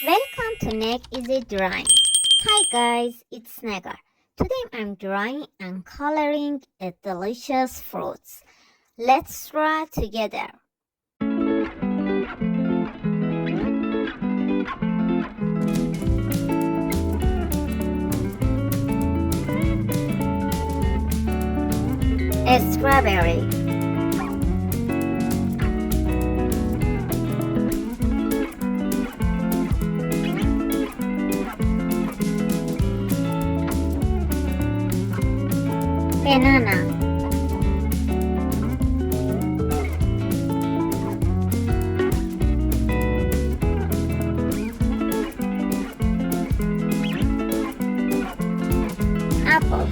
Welcome to NegEasyDrawing. Hi guys, it's Nega. Today I'm drawing and coloring a delicious fruits. Let's draw together. A strawberry. Banana. Apple.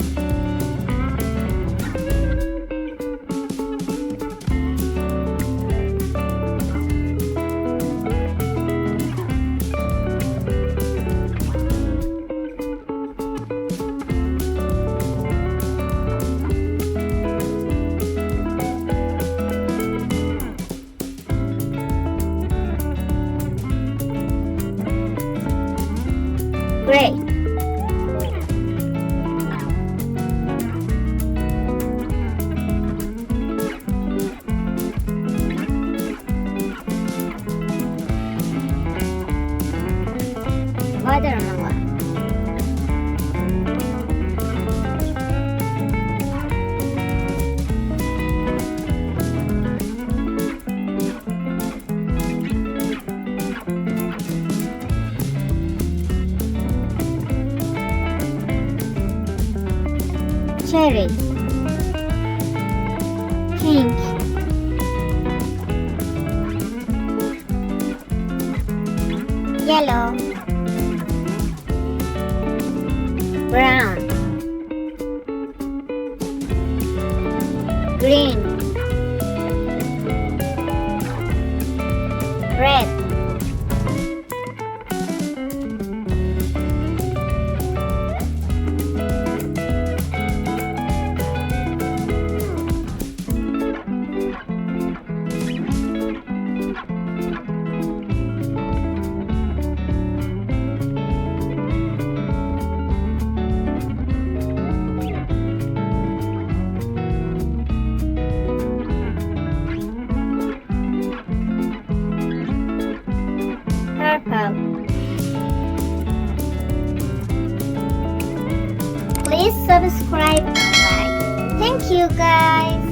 Grape. Watermelon. Cherry. Pink. Yellow. Brown. Green. Red. Purple. Please subscribe and like. Thank you guys.